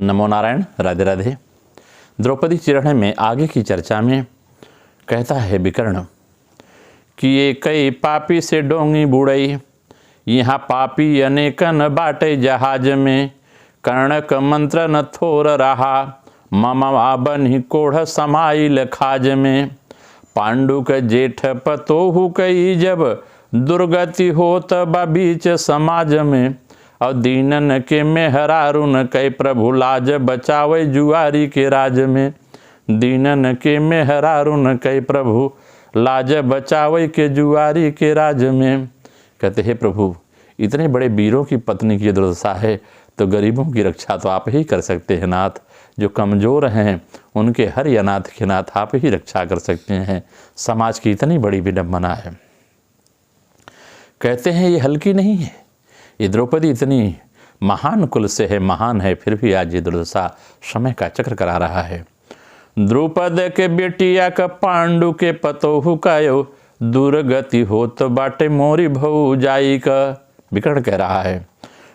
नमो नारायण, राधे राधे। द्रौपदी चिरण में आगे की चर्चा में कहता है विकर्ण कि ये कई पापी से डोंगी बुड़ई, यहाँ पापी अनेकन बाटे जहाज में, कर्णक मंत्र न थोर रहा, ममवा बनी कोढ़ समाइल खाज में। पांडु के जेठ पतोहु कई जब दुर्गति होत बीच समाज में, और दीनन के मेहरारुन कई प्रभु लाज बचावे जुआरी के राज में। दीनन के मेहरारुन कई प्रभु लाज बचावे के जुआरी के राज में। कहते हैं प्रभु, इतने बड़े वीरों की पत्नी की दुर्दशा है तो गरीबों की रक्षा तो आप ही कर सकते हैं नाथ। जो कमज़ोर हैं उनके हर अनाथ के नाथ आप ही रक्षा कर सकते हैं। समाज की इतनी बड़ी विडंबना है। कहते हैं ये हल्की नहीं है। ये द्रौपदी इतनी महान कुल से है, महान है, फिर भी आज ये दुर्दशा समय का चक्र करा रहा है। द्रुपद के बेटिया का पांडु के पतोहु कायो, दुर्गति होत बाटे मोरी भऊ जाई का। विकर्ण कह रहा है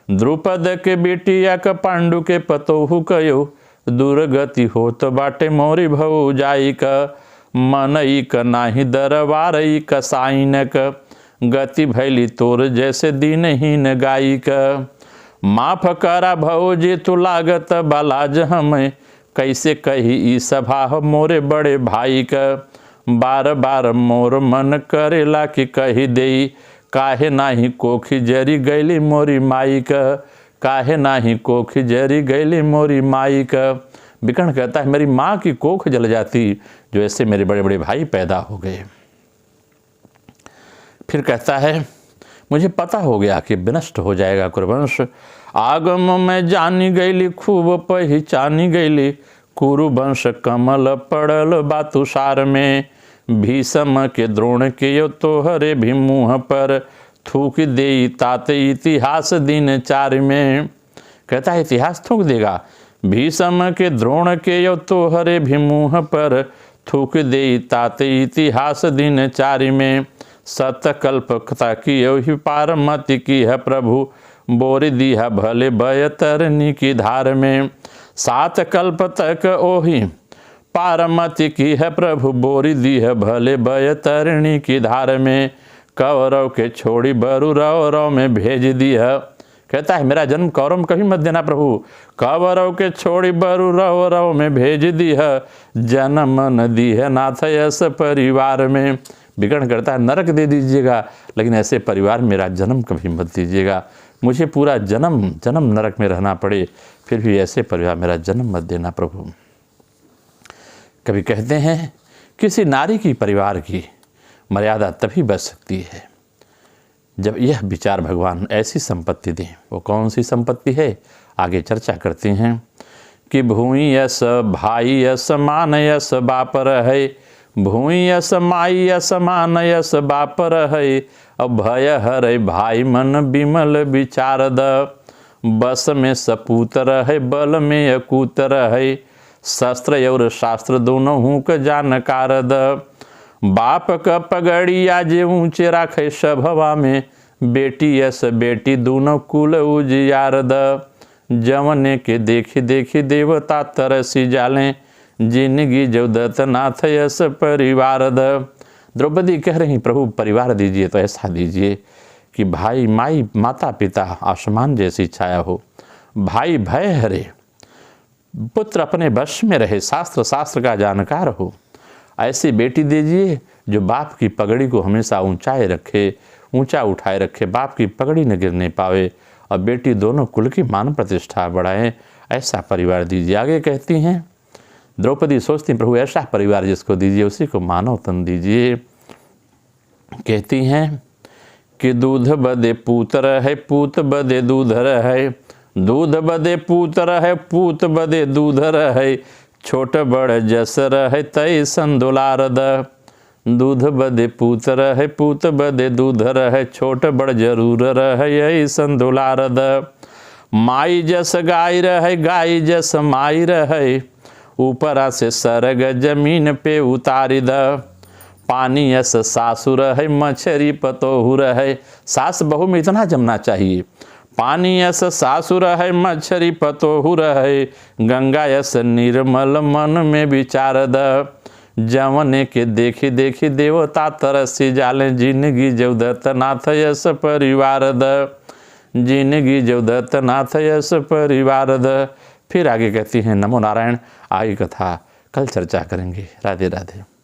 द्रुपद के बेटिया का पांडु के पतोहु कयो, दुर्गति होत बाटे मोरी भऊ जाई का। मनई का नाही दरबारई का साइनक, गति भैली तोर जैसे दीनहीन गायी का। माफ करा भौजी तू लागत बालाज हमें, कैसे कही ई सभा मोरे बड़े भाई का। बार बार मोर मन करेला कि कही देई, काहे नाही कोखी जरी गैली मोरी माई का। काहे नाही कोखी जरी गैली मोरी माई का। विकर्ण कहता है मेरी माँ की कोख जल जाती जो ऐसे मेरे बड़े बड़े भाई पैदा हो गए। फिर कहता है मुझे पता हो गया कि विनष्ट हो जाएगा कुरुवंश। आगम में जानी गईली खूब पहचानी गईली, कुरुवंश कमल पड़ल बातुषार में। भीषम के द्रोण के यो तोहरे भी मुँह पर, थूक दे तात इतिहास दिन चार में। कहता है इतिहास थूक देगा। भीषम के द्रोण के यो तोहरे भी मुँह पर, थूक दे तात इतिहास दिन चार में। सतकल्पता की योहि पारमति की है प्रभु, बोरी दी है भले भय तरनी की धार में। सात कल्प तक ओहि पारमति की है प्रभु, बोरी दी है भले भय तरणी की धार में। कौरव के छोड़ी बरु रव में भेज दी है। कहता है मेरा जन्म कौरव में कभी मत देना प्रभु। कौरव के छोड़ी बरु रव में भेज दी है, जन्म न दी है नाथ यस परिवार में। विकर्ण करता है नरक दे दीजिएगा लेकिन ऐसे परिवार में मेरा जन्म कभी मत दीजिएगा। मुझे पूरा जन्म नरक में रहना पड़े फिर भी ऐसे परिवार मेरा जन्म मत देना प्रभु। कभी कहते हैं किसी नारी की परिवार की मर्यादा तभी बच सकती है जब यह विचार भगवान ऐसी संपत्ति दें। वो कौन सी संपत्ति है आगे चर्चा करते हैं कि भूमि यस भाई यस मान यस बापर है, भूमि यस माई यस मान यस बापर है। अब भय हरे भाई मन बिमल विचार द, बस में सपूतर है बल में अकूतर है। शस्त्र और शास्त्र दोनों हूँ क जानकार द, बाप का पगड़िया जे ऊँचे राखे सभवा में। बेटी यस बेटी दोनों कुल उजियार द, जवने के देखी देखी देवता तरसी जालें। जिंदगी जो दत्तनाथ यस परिवार द। द्रौपदी कह रही प्रभु परिवार दीजिए तो ऐसा दीजिए कि भाई माई माता पिता आसमान जैसी छाया हो, भाई भय हरे, पुत्र अपने वश में रहे, शास्त्र का जानकार हो। ऐसी बेटी दीजिए जो बाप की पगड़ी को हमेशा ऊंचा उठाए रखे, बाप की पगड़ी न गिरने पावे, और बेटी दोनों कुल की मान प्रतिष्ठा बढ़ाए। ऐसा परिवार दीजिए। आगे कहती हैं द्रौपदी सोचती प्रभु ऐसा परिवार जिसको दीजिए उसी को मानव तन दीजिए। कहती हैं कि दूध बदे पूतर है, पूत बदे दूधर है। दूध बदे पूतर है, पूत बदे दूधर है। छोट बड़ जसर है तय संदुलार द। दूध बदे पूतर है, पूत बदे दूधर है। छोट बड़ जरूर है यही संदुलार द। माई जस गाय रहे, गाय जस माई रहे। ऊपरा से सरग जमीन पे उतारी द। पानी यस सासुर है, मछरी पतोहु रहे। सास बहू में इतना जमना चाहिए। पानी यस सासुर है मच्छरी पतोहुर है, गंगा यस निर्मल मन में विचार द। जवने के देखी देखी देवता तरसी जाले, जिंदगी जवदत्त नाथ यस परिवार द। जिंदगी जवदत्त नाथ यस परिवार द। फिर आगे कहती हैं नमो नारायण। आगे कथा कल चर्चा करेंगे। राधे राधे।